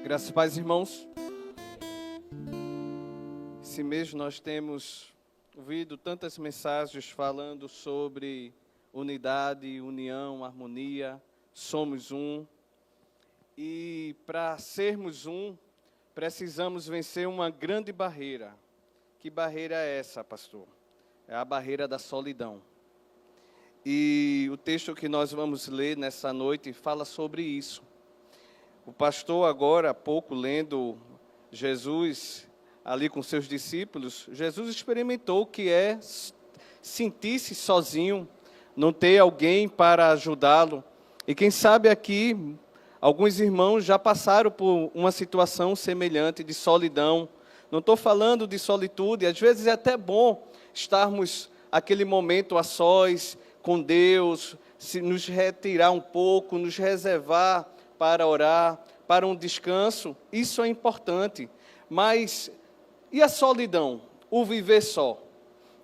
Graças e paz, irmãos. Esse mês nós temos ouvido tantas mensagens falando sobre unidade, união, harmonia, somos um. E para sermos um, precisamos vencer uma grande barreira. Que barreira é essa, pastor? É a barreira da solidão. E o texto que nós vamos ler nessa noite fala sobre isso. O pastor agora, há pouco, lendo Jesus ali com seus discípulos, Jesus experimentou o que é sentir-se sozinho, não ter alguém para ajudá-lo. E quem sabe aqui, alguns irmãos já passaram por uma situação semelhante de solidão. Não estou falando de solitude, às vezes é até bom estarmos aquele momento a sós, com Deus, se nos retirar um pouco, nos reservar para orar, para um descanso, isso é importante. Mas, e a solidão? O viver só?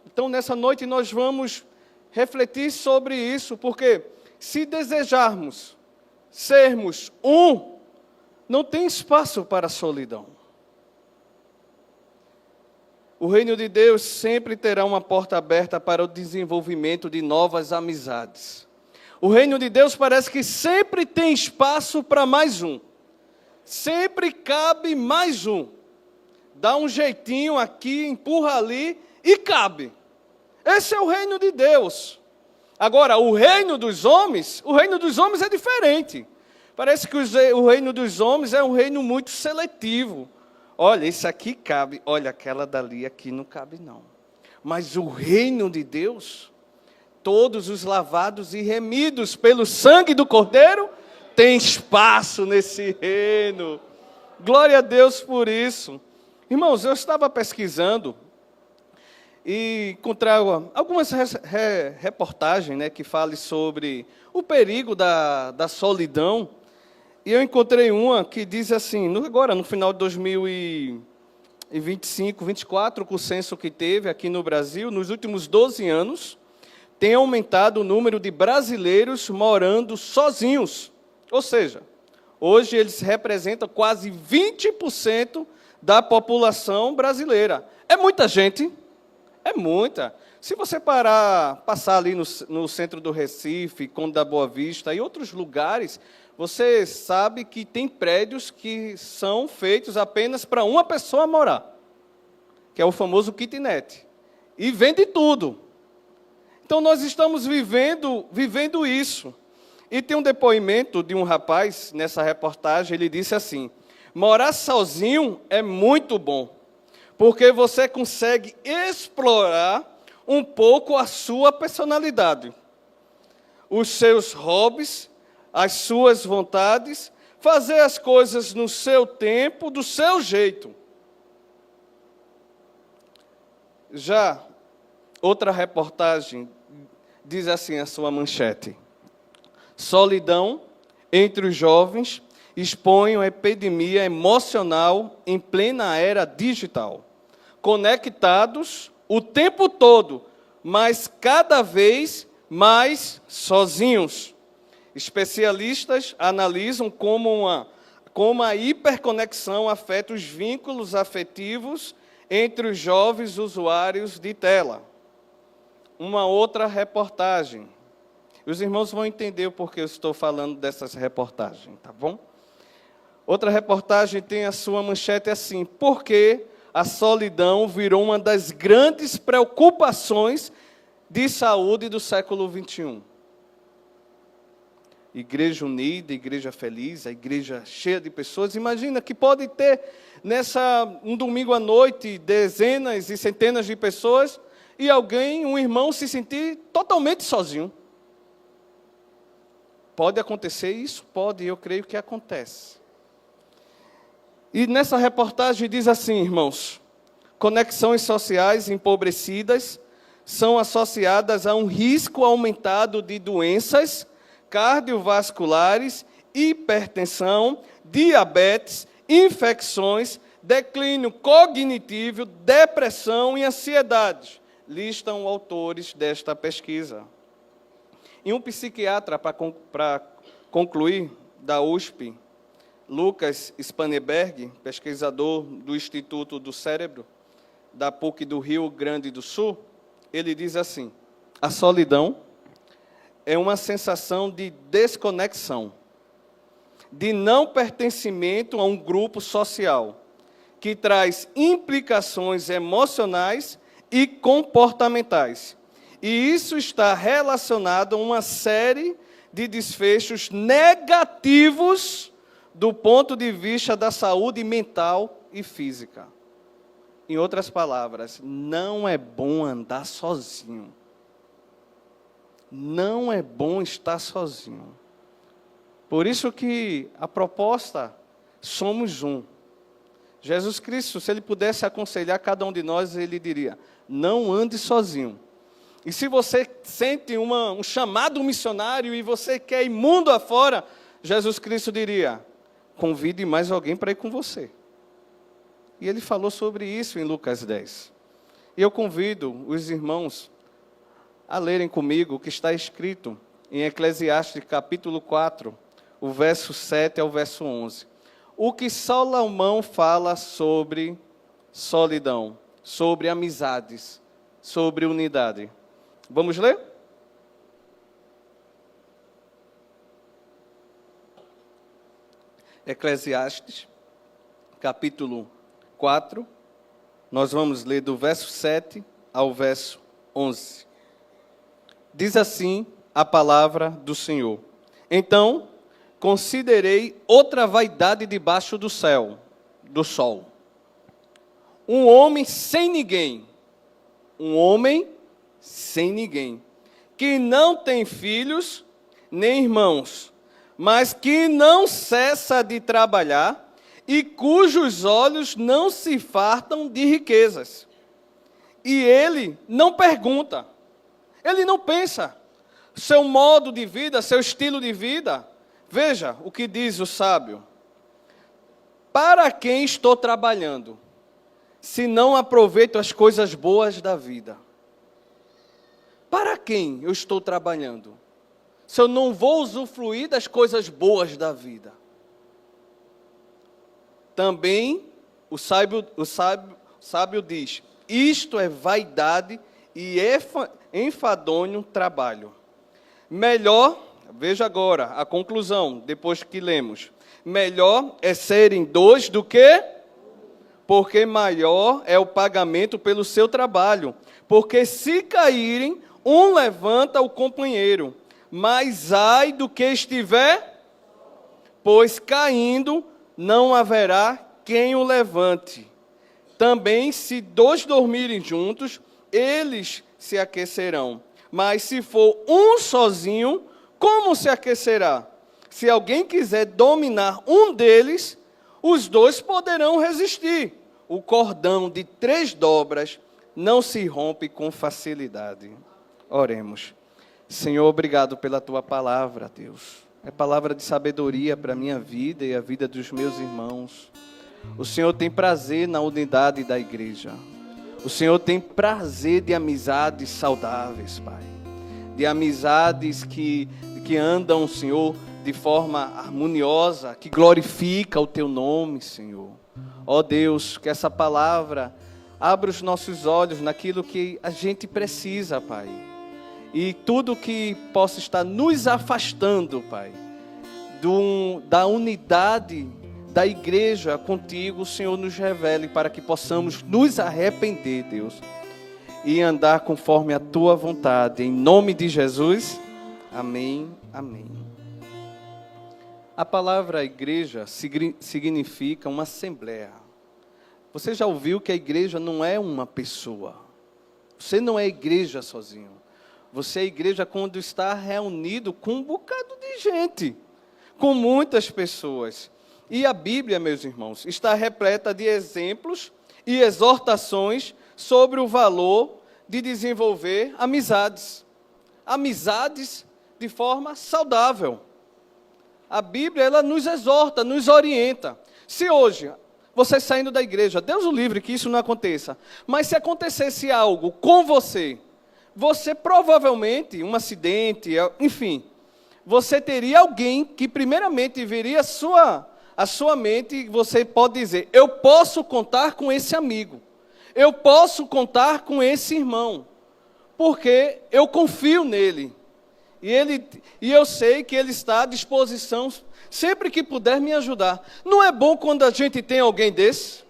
Então, nessa noite nós vamos refletir sobre isso, porque se desejarmos sermos um, não tem espaço para a solidão. O reino de Deus sempre terá uma porta aberta para o desenvolvimento de novas amizades. O reino de Deus parece que sempre tem espaço para mais um. Sempre cabe mais um. Dá um jeitinho aqui, empurra ali e cabe. Esse é o reino de Deus. Agora, o reino dos homens é diferente. Parece que o reino dos homens é um reino muito seletivo. Olha, esse aqui cabe, olha, aquela dali aqui não cabe não. Mas o reino de Deus, todos os lavados e remidos pelo sangue do Cordeiro, tem espaço nesse reino. Glória a Deus por isso. Irmãos, eu estava pesquisando e encontrei algumas reportagens, né, que falem sobre o perigo da solidão. E eu encontrei uma que diz assim, agora no final de 2025, 24, com o censo que teve aqui no Brasil, nos últimos 12 anos, tem aumentado o número de brasileiros morando sozinhos. Ou seja, hoje eles representam quase 20% da população brasileira. É muita gente, é muita. Se você passar ali no centro do Recife, Conde da Boa Vista e outros lugares, você sabe que tem prédios que são feitos apenas para uma pessoa morar, que é o famoso kitnet. E vende tudo. Então, nós estamos vivendo isso. E tem um depoimento de um rapaz, nessa reportagem, ele disse assim, morar sozinho é muito bom, porque você consegue explorar um pouco a sua personalidade, os seus hobbies, as suas vontades, fazer as coisas no seu tempo, do seu jeito. Já outra reportagem diz assim a sua manchete: solidão entre os jovens expõe uma epidemia emocional em plena era digital. Conectados o tempo todo, mas cada vez mais sozinhos. Especialistas analisam como a hiperconexão afeta os vínculos afetivos entre os jovens usuários de tela. Uma outra reportagem. Os irmãos vão entender o porquê eu estou falando dessas reportagens, tá bom? Outra reportagem tem a sua manchete assim: por que a solidão virou uma das grandes preocupações de saúde do século XXI? Igreja unida, igreja feliz, a igreja cheia de pessoas. Imagina que pode ter um domingo à noite, dezenas e centenas de pessoas, e um irmão se sentir totalmente sozinho. Pode acontecer isso? Pode, eu creio que acontece. E nessa reportagem diz assim, irmãos, conexões sociais empobrecidas são associadas a um risco aumentado de doenças cardiovasculares, hipertensão, diabetes, infecções, declínio cognitivo, depressão e ansiedade, listam autores desta pesquisa. E um psiquiatra, para concluir, da USP, Lucas Spanneberg, pesquisador do Instituto do Cérebro, da PUC do Rio Grande do Sul, ele diz assim: a solidão é uma sensação de desconexão, de não pertencimento a um grupo social, que traz implicações emocionais e comportamentais. E isso está relacionado a uma série de desfechos negativos do ponto de vista da saúde mental e física. Em outras palavras, não é bom andar sozinho. Não é bom estar sozinho. Por isso que a proposta, somos um. Jesus Cristo, se Ele pudesse aconselhar cada um de nós, Ele diria: não ande sozinho. E se você sente um chamado missionário e você quer ir mundo afora, Jesus Cristo diria: convide mais alguém para ir com você. E Ele falou sobre isso em Lucas 10. E eu convido os irmãos a lerem comigo o que está escrito em Eclesiastes capítulo 4, o verso 7 ao verso 11. O que Salomão fala sobre solidão, sobre amizades, sobre unidade. Vamos ler? Eclesiastes, capítulo 4, nós vamos ler do verso 7 ao verso 11. Diz assim a palavra do Senhor: então considerei outra vaidade debaixo do céu, do sol. Um homem sem ninguém, que não tem filhos nem irmãos, mas que não cessa de trabalhar e cujos olhos não se fartam de riquezas. E ele não pergunta, ele não pensa, seu modo de vida, seu estilo de vida. Veja o que diz o sábio: para quem estou trabalhando, se não aproveito as coisas boas da vida? Para quem eu estou trabalhando, se eu não vou usufruir das coisas boas da vida? Também o sábio diz: isto é vaidade e enfadonho trabalho. Melhor, veja agora a conclusão, depois que lemos: melhor é serem dois do que? Porque maior é o pagamento pelo seu trabalho. Porque se caírem, um levanta o companheiro, mas ai do que estiver, pois caindo não haverá quem o levante. Também se dois dormirem juntos, eles se aquecerão. Mas se for um sozinho, como se aquecerá? Se alguém quiser dominar um deles, os dois poderão resistir. O cordão de 3 dobras não se rompe com facilidade. Oremos. Senhor, obrigado pela Tua palavra, Deus. É palavra de sabedoria para a minha vida e a vida dos meus irmãos. O Senhor tem prazer na unidade da igreja. O Senhor tem prazer de amizades saudáveis, Pai. De amizades que andam, Senhor, de forma harmoniosa, que glorifica o Teu nome, Senhor. Ó Deus, que essa palavra abra os nossos olhos naquilo que a gente precisa, Pai. E tudo que possa estar nos afastando, Pai, da unidade da igreja contigo, o Senhor nos revele para que possamos nos arrepender, Deus, e andar conforme a Tua vontade. Em nome de Jesus, amém, amém. A palavra igreja significa uma assembleia. Você já ouviu que a igreja não é uma pessoa? Você não é igreja sozinho. Você é igreja quando está reunido com um bocado de gente, com muitas pessoas. E a Bíblia, meus irmãos, está repleta de exemplos e exortações sobre o valor de desenvolver amizades. Amizades de forma saudável. A Bíblia, ela nos exorta, nos orienta. Se hoje, você saindo da igreja, Deus o livre que isso não aconteça, mas se acontecesse algo com você provavelmente, um acidente, enfim, você teria alguém que primeiramente veria a sua mente, você pode dizer, eu posso contar com esse amigo, eu posso contar com esse irmão, porque eu confio nele, e eu sei que ele está à disposição, sempre que puder me ajudar. Não é bom quando a gente tem alguém desse?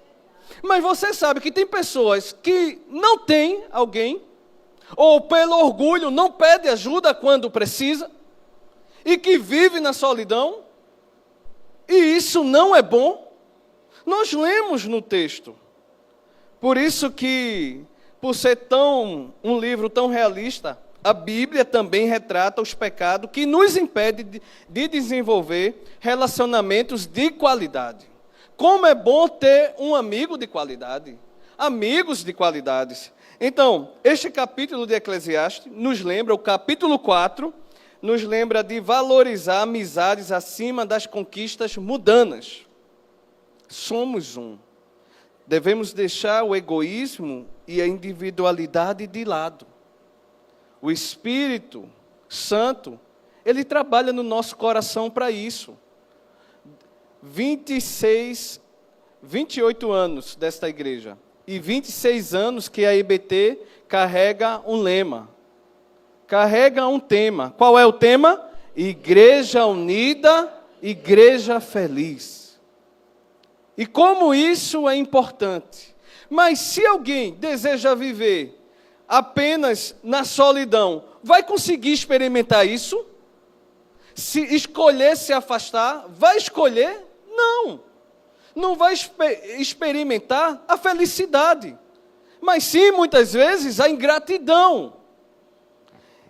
Mas você sabe que tem pessoas que não têm alguém, ou pelo orgulho não pede ajuda quando precisa, e que vive na solidão, e isso não é bom. Nós lemos no texto. Por isso que, por ser um livro tão realista, a Bíblia também retrata os pecados que nos impedem de desenvolver relacionamentos de qualidade. Como é bom ter um amigo de qualidade, amigos de qualidades. Então, este capítulo de Eclesiastes nos lembra, o capítulo 4, nos lembra de valorizar amizades acima das conquistas mundanas. Somos um. Devemos deixar o egoísmo e a individualidade de lado. O Espírito Santo, ele trabalha no nosso coração para isso. 28 anos desta igreja e 26 anos que a IBT carrega um lema, carrega um tema. Qual é o tema? Igreja unida, igreja feliz. E como isso é importante. Mas se alguém deseja viver apenas na solidão, vai conseguir experimentar isso? Se escolher se afastar, vai escolher? Não. Não vai experimentar a felicidade, mas sim, muitas vezes, a ingratidão.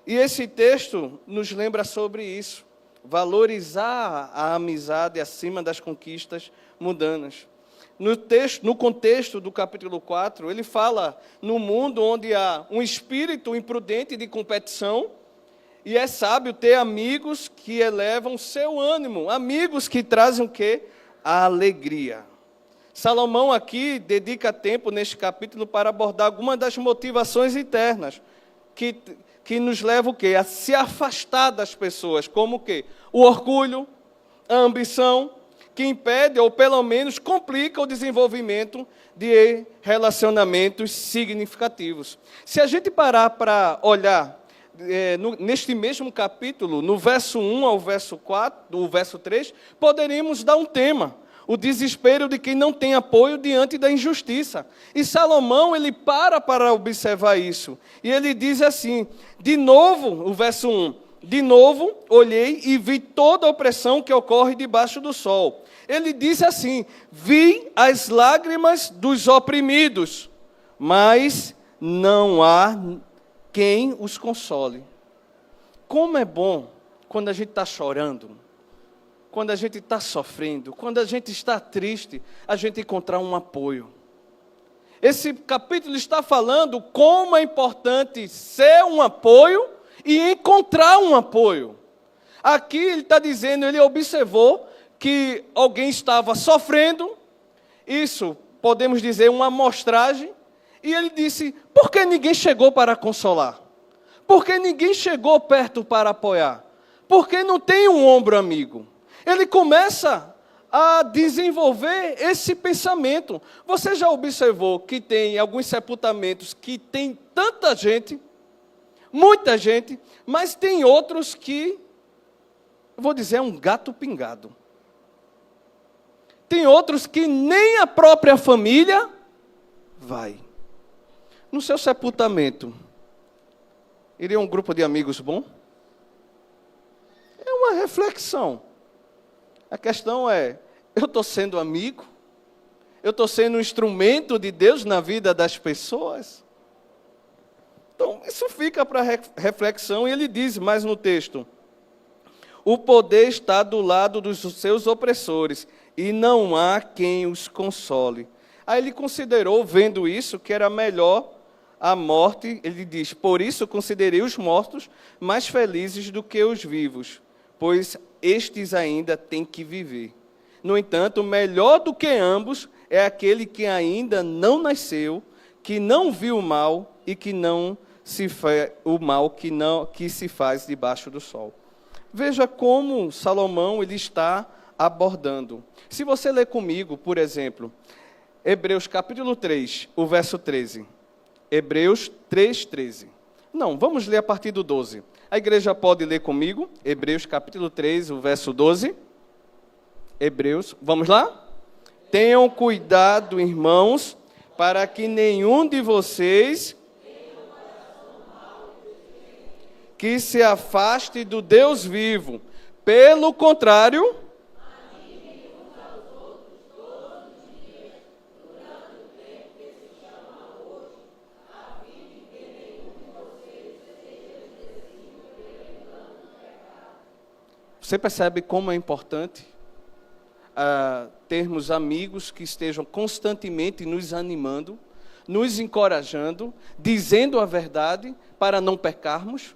E esse texto nos lembra sobre isso. Valorizar a amizade acima das conquistas mundanas. No contexto do capítulo 4, ele fala no mundo onde há um espírito imprudente de competição, e é sábio ter amigos que elevam seu ânimo, amigos que trazem o quê? A alegria. Salomão aqui dedica tempo neste capítulo para abordar algumas das motivações internas que nos levam o quê? A se afastar das pessoas, como o quê? O orgulho, a ambição, que impede ou pelo menos complica o desenvolvimento de relacionamentos significativos. Se a gente parar para olhar neste mesmo capítulo, no verso 1 ao verso 4, do verso 3, poderíamos dar um tema: o desespero de quem não tem apoio diante da injustiça. E Salomão, ele para observar isso. E ele diz assim, de novo, o verso 1, de novo, olhei e vi toda a opressão que ocorre debaixo do sol. Ele diz assim, vi as lágrimas dos oprimidos, mas não há quem os console. Como é bom quando a gente está chorando, quando a gente está sofrendo, quando a gente está triste, a gente encontrar um apoio. Esse capítulo está falando como é importante ser um apoio e encontrar um apoio. Aqui ele está dizendo, ele observou que alguém estava sofrendo, isso podemos dizer uma amostragem, e ele disse, por que ninguém chegou para consolar? Por que ninguém chegou perto para apoiar? Por que não tem um ombro amigo? Ele começa a desenvolver esse pensamento. Você já observou que tem alguns sepultamentos que tem tanta gente, muita gente, mas tem outros que, eu vou dizer, é um gato pingado. Tem outros que nem a própria família vai. No seu sepultamento, iria um grupo de amigos bom? É uma reflexão. A questão é, eu estou sendo amigo? Eu estou sendo um instrumento de Deus na vida das pessoas? Então, isso fica para reflexão, e ele diz mais no texto, o poder está do lado dos seus opressores, e não há quem os console. Aí ele considerou, vendo isso, que era melhor a morte, ele diz, por isso considerei os mortos mais felizes do que os vivos, pois estes ainda têm que viver. No entanto, melhor do que ambos é aquele que ainda não nasceu, que não viu o mal e que não se faz o mal que se faz debaixo do sol. Veja como Salomão ele está abordando. Se você ler comigo, por exemplo, Hebreus capítulo 3, o verso 13. Hebreus 3, 13. Não, vamos ler a partir do 12. A igreja pode ler comigo, Hebreus capítulo 3, o verso 12. Hebreus, vamos lá? Tenham cuidado, irmãos, para que nenhum de vocês que se afaste do Deus vivo. Pelo contrário, você percebe como é importante termos amigos que estejam constantemente nos animando, nos encorajando, dizendo a verdade para não pecarmos?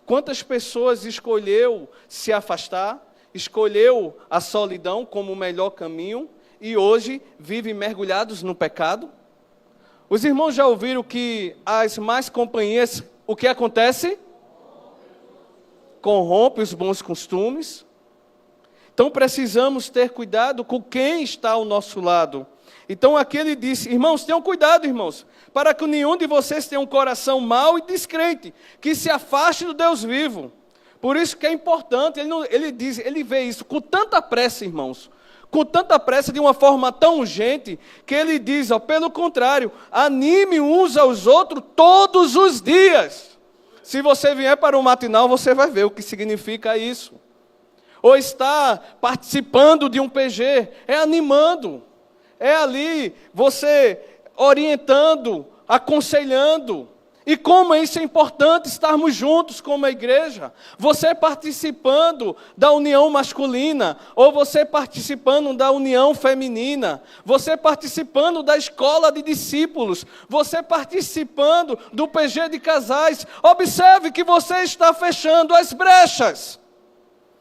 Quantas pessoas escolheu se afastar, escolheu a solidão como o melhor caminho e hoje vivem mergulhados no pecado? Os irmãos já ouviram que as más companhias, o que acontece? Corrompe os bons costumes. Então precisamos ter cuidado com quem está ao nosso lado. Então aqui ele disse, irmãos, tenham cuidado, irmãos, para que nenhum de vocês tenha um coração mau e descrente, que se afaste do Deus vivo. Por isso que é importante, ele vê isso com tanta pressa, irmãos, com tanta pressa, de uma forma tão urgente, que ele diz, pelo contrário, anime uns aos outros todos os dias. Se você vier para o matinal, você vai ver o que significa isso. Ou está participando de um PG, é animando. É ali, você orientando, aconselhando. E como isso é importante estarmos juntos como a igreja. Você participando da união masculina, ou você participando da união feminina, você participando da escola de discípulos, você participando do PG de casais. Observe que você está fechando as brechas.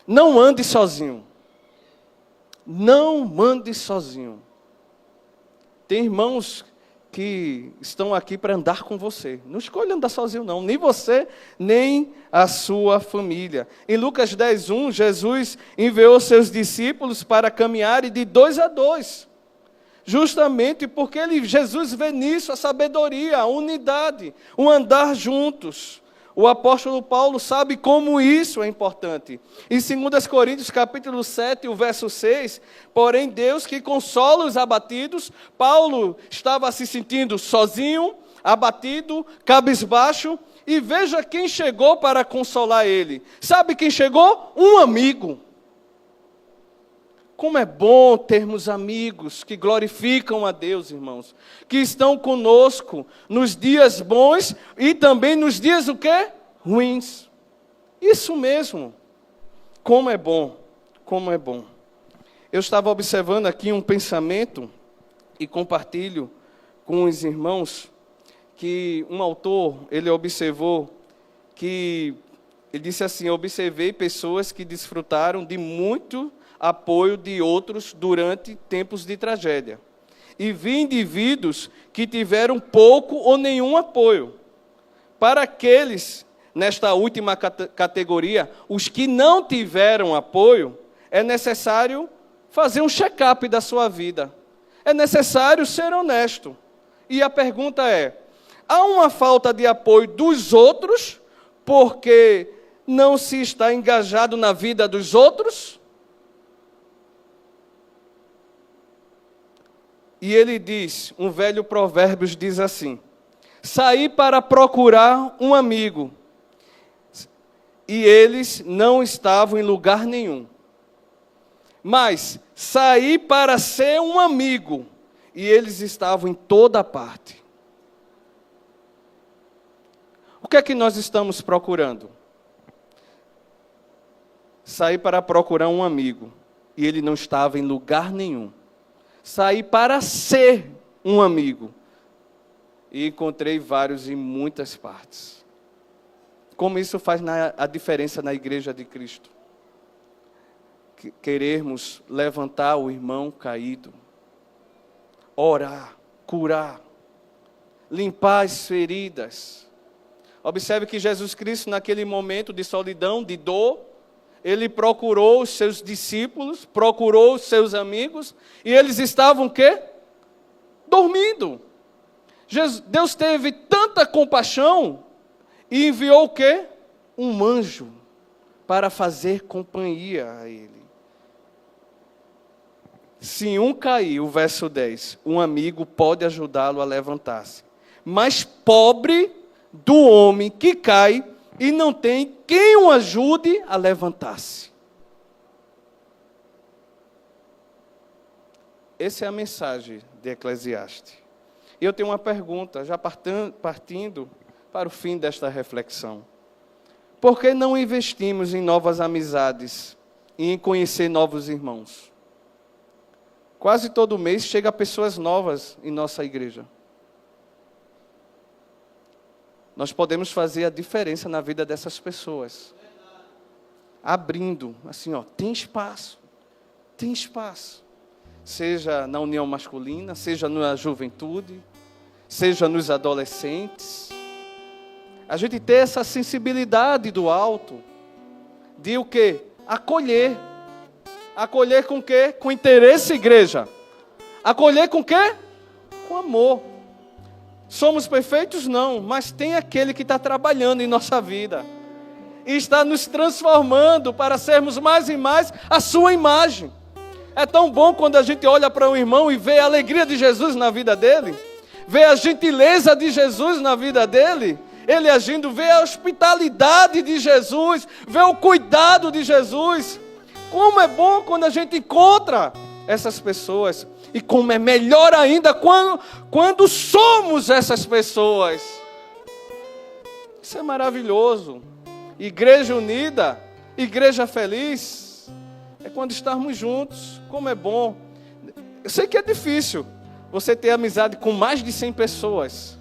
Não ande sozinho. Não ande sozinho. Tem irmãos que estão aqui para andar com você. Não escolha andar sozinho, não. Nem você, nem a sua família. Em Lucas 10:1, Jesus enviou seus discípulos para caminharem de 2 a 2. Justamente porque Jesus vê nisso a sabedoria, a unidade, o andar juntos. O apóstolo Paulo sabe como isso é importante. Em 2 Coríntios, capítulo 7, o verso 6, porém Deus que consola os abatidos, Paulo estava se sentindo sozinho, abatido, cabisbaixo, e veja quem chegou para consolar ele. Sabe quem chegou? Um amigo. Como é bom termos amigos que glorificam a Deus, irmãos, que estão conosco nos dias bons e também nos dias o quê? Ruins. Isso mesmo. Como é bom, como é bom. Eu estava observando aqui um pensamento e compartilho com os irmãos que um autor, ele observou que, ele disse assim, observei pessoas que desfrutaram de muito apoio de outros durante tempos de tragédia. E vi indivíduos que tiveram pouco ou nenhum apoio. Para aqueles, nesta última categoria, os que não tiveram apoio, é necessário fazer um check-up da sua vida. É necessário ser honesto. E a pergunta é, há uma falta de apoio dos outros porque não se está engajado na vida dos outros? E ele diz, um velho provérbio diz assim, saí para procurar um amigo, e eles não estavam em lugar nenhum. Mas saí para ser um amigo, e eles estavam em toda parte. O que é que nós estamos procurando? Saí para procurar um amigo, e ele não estava em lugar nenhum. Saí para ser um amigo. E encontrei vários em muitas partes. Como isso faz a diferença na igreja de Cristo? Querermos levantar o irmão caído. Orar, curar. Limpar as feridas. Observe que Jesus Cristo, naquele momento de solidão, de dor, ele procurou os seus discípulos, procurou os seus amigos, e eles estavam o quê? Dormindo. Deus teve tanta compaixão e enviou o quê? Um anjo para fazer companhia a ele. Se um cair, o verso 10, um amigo pode ajudá-lo a levantar-se. Mas pobre do homem que cai e não tem quem o ajude a levantar-se. Essa é a mensagem de Eclesiastes. E eu tenho uma pergunta, já partindo para o fim desta reflexão. Por que não investimos em novas amizades e em conhecer novos irmãos? Quase todo mês chega pessoas novas em nossa igreja. Nós podemos fazer a diferença na vida dessas pessoas. Abrindo, assim, tem espaço. Tem espaço. Seja na união masculina, seja na juventude, seja nos adolescentes. A gente ter essa sensibilidade do alto, de o quê? Acolher. Acolher com o quê? Com interesse, igreja. Acolher com o quê? Com amor. Somos perfeitos? Não, mas tem aquele que está trabalhando em nossa vida. E está nos transformando para sermos mais e mais a sua imagem. É tão bom quando a gente olha para um irmão e vê a alegria de Jesus na vida dele. Vê a gentileza de Jesus na vida dele. Ele agindo, vê a hospitalidade de Jesus. Vê o cuidado de Jesus. Como é bom quando a gente encontra essas pessoas. E como é melhor ainda quando somos essas pessoas. Isso é maravilhoso. Igreja unida, igreja feliz, é quando estarmos juntos. Como é bom. Eu sei que é difícil você ter amizade com mais de 100 pessoas.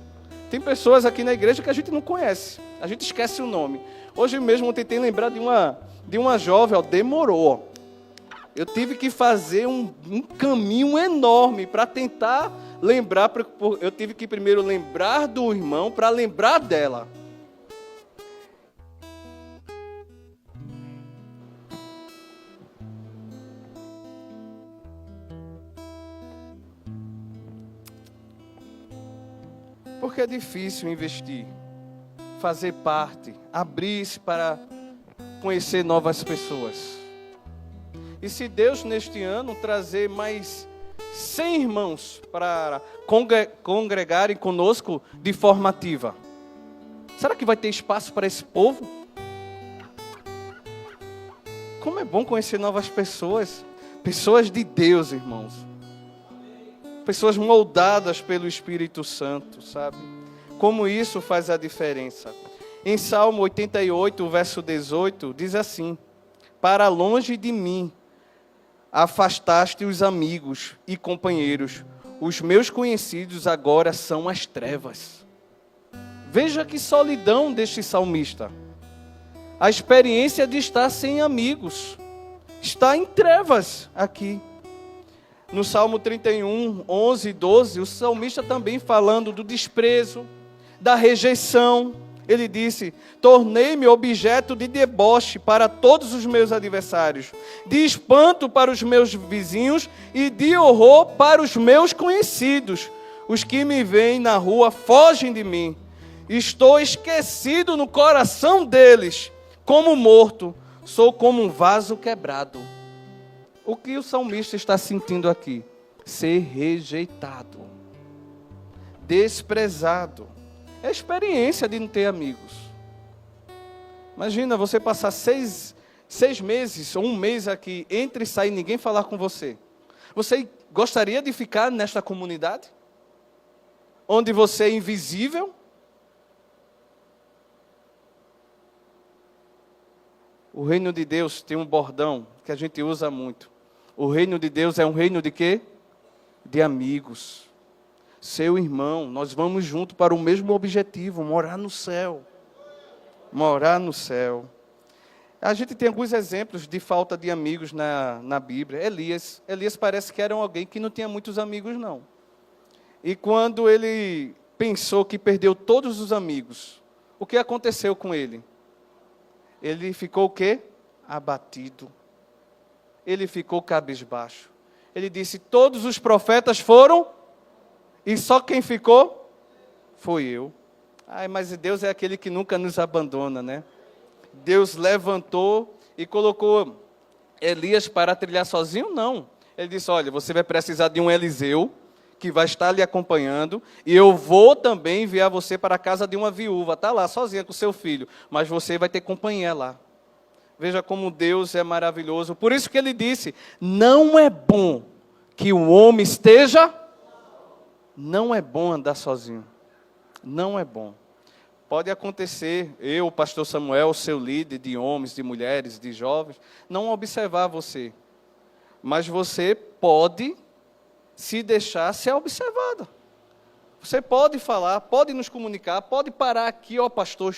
Tem pessoas aqui na igreja que a gente não conhece. A gente esquece o nome. Hoje mesmo eu tentei lembrar de uma jovem, demorou. Eu tive que fazer um caminho enorme para tentar lembrar. Eu tive que primeiro lembrar do irmão para lembrar dela. Porque é difícil investir, fazer parte, abrir-se para conhecer novas pessoas. E se Deus neste ano trazer mais 100 irmãos para congregarem conosco de forma ativa, será que vai ter espaço para esse povo? Como é bom conhecer novas pessoas, pessoas de Deus, irmãos. Pessoas moldadas pelo Espírito Santo, sabe? Como isso faz a diferença. Em Salmo 88, verso 18, diz assim: para longe de mim afastaste os amigos e companheiros, os meus conhecidos agora são as trevas. Veja que solidão deste salmista. A experiência de estar sem amigos, está em trevas aqui. No Salmo 31, 11 e 12, o salmista também falando do desprezo, da rejeição. Ele disse: tornei-me objeto de deboche para todos os meus adversários, de espanto para os meus vizinhos e de horror para os meus conhecidos. Os que me veem na rua fogem de mim. Estou esquecido no coração deles, como morto, sou como um vaso quebrado. O que o salmista está sentindo aqui? Ser rejeitado, desprezado. É a experiência de não ter amigos. Imagina você passar seis meses ou um mês aqui, entre e sair, ninguém falar com você. Você gostaria de ficar nesta comunidade? Onde você é invisível? O reino de Deus tem um bordão que a gente usa muito. O reino de Deus é um reino de quê? De amigos. Seu irmão, nós vamos junto para o mesmo objetivo, morar no céu. Morar no céu. A gente tem alguns exemplos de falta de amigos na Bíblia. Elias parece que era alguém que não tinha muitos amigos, não. E quando ele pensou que perdeu todos os amigos, o que aconteceu com ele? Ele ficou o quê? abatido. Ele ficou cabisbaixo. Ele disse, todos os profetas foram, e só quem ficou foi eu. Ai, mas Deus é aquele que nunca nos abandona, né? Deus levantou e colocou Elias para trilhar sozinho? Não. Ele disse, olha, você vai precisar de um Eliseu, que vai estar lhe acompanhando, e eu vou também enviar você para a casa de uma viúva, está lá sozinha com seu filho, mas você vai ter companhia lá. Veja como Deus é maravilhoso. Por isso que ele disse, não é bom que o homem esteja, não é bom andar sozinho, não é bom. Pode acontecer, eu, pastor Samuel, seu líder de homens, de mulheres, de jovens, não observar você, mas você pode se deixar ser observada. Você pode falar, pode nos comunicar, pode parar aqui, ó pastor,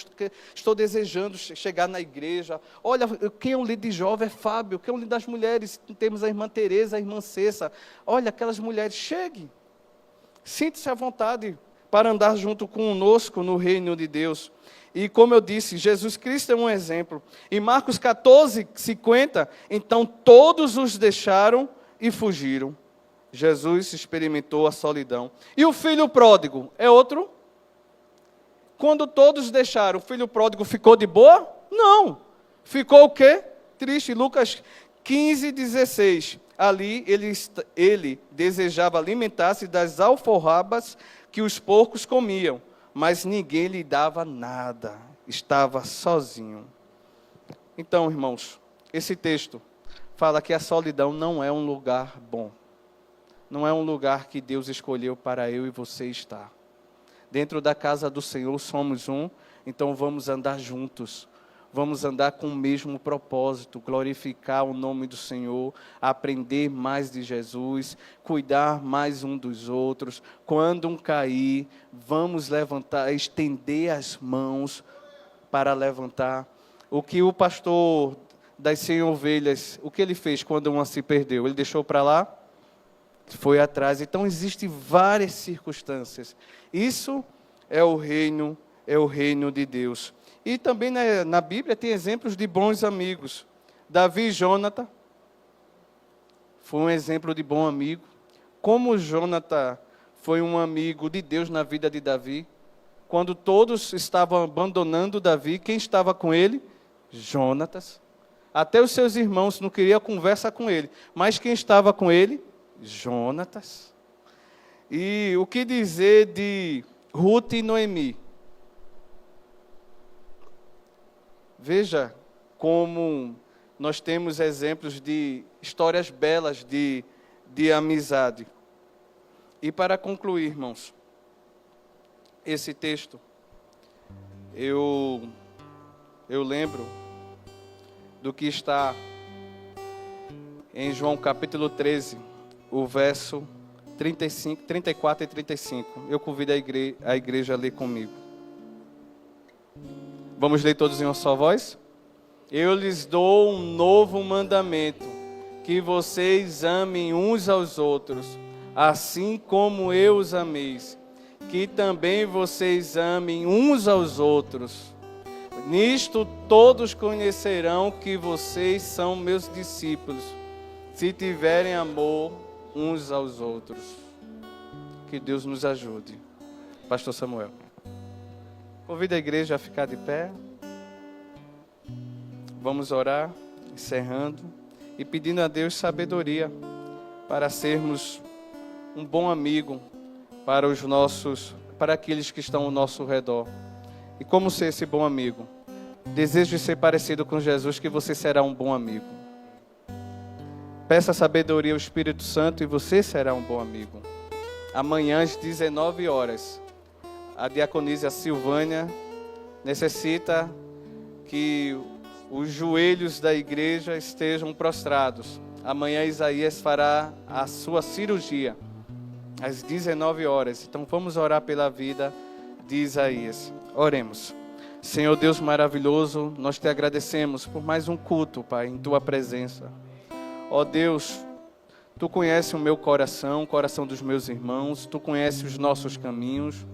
estou desejando chegar na igreja. Olha, quem é o líder de jovem é Fábio, quem é o líder das mulheres? Temos a irmã Tereza, a irmã Cessa. Olha, aquelas mulheres, chegue. Sinta-se à vontade para andar junto conosco no reino de Deus. E como eu disse, Jesus Cristo é um exemplo. Em Marcos 14:50, então todos os deixaram e fugiram. Jesus experimentou a solidão. E o filho pródigo é outro? Quando todos deixaram, o filho pródigo ficou de boa? Não. Ficou o quê? Triste. Lucas 15:16. Ali ele desejava alimentar-se das alforrabas que os porcos comiam, mas ninguém lhe dava nada. Estava sozinho. Então, irmãos, esse texto fala que a solidão não é um lugar bom. Não é um lugar que Deus escolheu para eu e você estar. Dentro da casa do Senhor somos um, então vamos andar juntos. Vamos andar com o mesmo propósito, glorificar o nome do Senhor, aprender mais de Jesus, cuidar mais um dos outros. Quando um cair, vamos levantar, estender as mãos para levantar. O que o pastor das 100 ovelhas, o que ele fez quando uma se perdeu? Ele deixou para lá? Foi atrás. Então existem várias circunstâncias. Isso é o reino de Deus. E também na Bíblia tem exemplos de bons amigos. Davi e Jonathan foi um exemplo de bom amigo. Como Jonathan foi um amigo de Deus na vida de Davi. Quando todos estavam abandonando Davi, quem estava com ele? Jonatas. Até os seus irmãos não queriam conversa com ele. Mas quem estava com ele? Jonatas. E o que dizer de Ruth e Noemi? Veja como nós temos exemplos de histórias belas de amizade. E para concluir, irmãos, esse texto, eu lembro do que está em João capítulo 13, o verso 34 e 35. Eu convido a igreja a ler comigo. Vamos ler todos em uma só voz? Eu lhes dou um novo mandamento, que vocês amem uns aos outros, assim como eu os amei, que também vocês amem uns aos outros. Nisto todos conhecerão que vocês são meus discípulos, se tiverem amor uns aos outros. Que Deus nos ajude. Pastor Samuel. Convido a igreja a ficar de pé. Vamos orar, encerrando e pedindo a Deus sabedoria para sermos um bom amigo para aqueles que estão ao nosso redor. E como ser esse bom amigo? Desejo ser parecido com Jesus, que você será um bom amigo. Peça sabedoria ao Espírito Santo e você será um bom amigo. Amanhã às 19 horas, a diaconisa Silvânia necessita que os joelhos da igreja estejam prostrados. Amanhã Isaías fará a sua cirurgia às 19 horas. Então vamos orar pela vida de Isaías. Oremos. Senhor Deus maravilhoso, nós te agradecemos por mais um culto, Pai, em tua presença. Ó Deus, tu conheces o meu coração, o coração dos meus irmãos, tu conheces os nossos caminhos.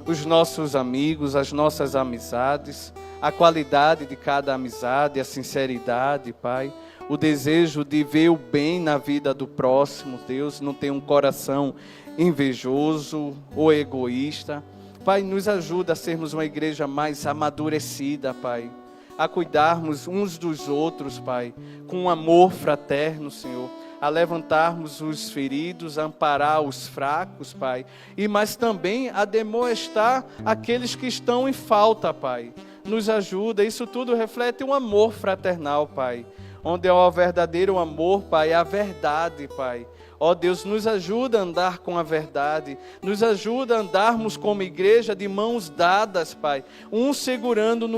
os nossos amigos, as nossas amizades, a qualidade de cada amizade, a sinceridade, Pai, o desejo de ver o bem na vida do próximo, Deus, não ter um coração invejoso ou egoísta. Pai, nos ajuda a sermos uma igreja mais amadurecida, Pai, a cuidarmos uns dos outros, Pai, com um amor fraterno, Senhor, a levantarmos os feridos, a amparar os fracos, Pai, mas também a demonstrar aqueles que estão em falta, Pai. Nos ajuda, isso tudo reflete um amor fraternal, Pai, onde é o verdadeiro amor, Pai, é a verdade, Pai. Ó Deus, nos ajuda a andar com a verdade, nos ajuda a andarmos como igreja de mãos dadas, Pai, um segurando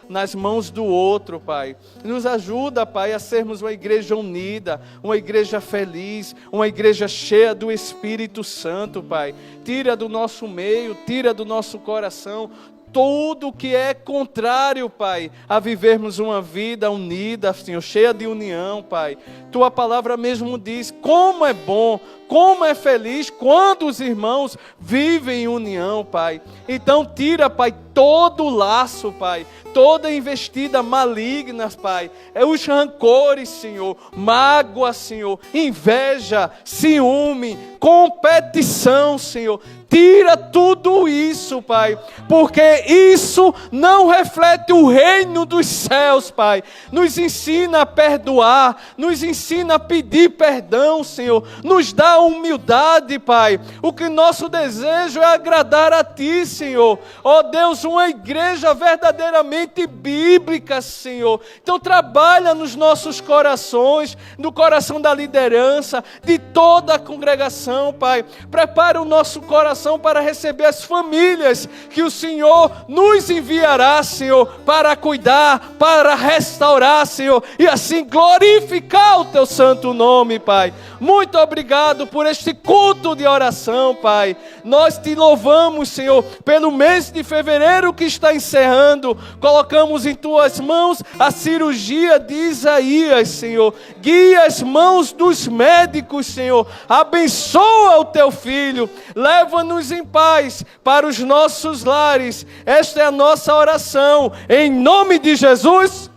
nas mãos do outro, Pai. Nos ajuda, Pai, a sermos uma igreja unida, uma igreja feliz, uma igreja cheia do Espírito Santo, Pai. Tira do nosso meio, tira do nosso coração tudo que é contrário, Pai, a vivermos uma vida unida, Senhor, cheia de união, Pai. Tua palavra mesmo diz como é bom, como é feliz quando os irmãos vivem em união, Pai. Então tira, Pai, todo o laço, Pai, toda investida maligna, Pai, os rancores, Senhor, mágoa, Senhor, inveja, ciúme, competição, Senhor. Tira tudo isso, Pai, porque isso não reflete o reino dos céus, Pai. Nos ensina a perdoar, nos ensina a pedir perdão, Senhor. Nos dá humildade, Pai. O que nosso desejo é agradar a Ti, Senhor. Ó Deus, uma igreja verdadeiramente bíblica, Senhor. Então trabalha nos nossos corações, no coração da liderança, de toda a congregação, Pai. Prepara o nosso coração para receber as famílias que o Senhor nos enviará, Senhor, para cuidar, para restaurar, Senhor, e assim glorificar o Teu santo nome, Pai. Muito obrigado por este culto de oração, Pai. Nós Te louvamos, Senhor, pelo mês de fevereiro que está encerrando. Colocamos em Tuas mãos a cirurgia de Isaías, Senhor. Guia as mãos dos médicos, Senhor. Abençoa o Teu filho. Leva-nos em paz para os nossos lares. Esta é a nossa oração. Em nome de Jesus.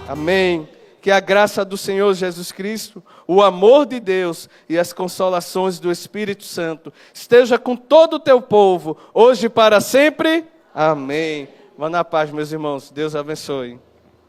Amém. Que a graça do Senhor Jesus Cristo, o amor de Deus e as consolações do Espírito Santo esteja com todo o Teu povo, hoje e para sempre. Amém. Vá na paz, meus irmãos. Deus abençoe.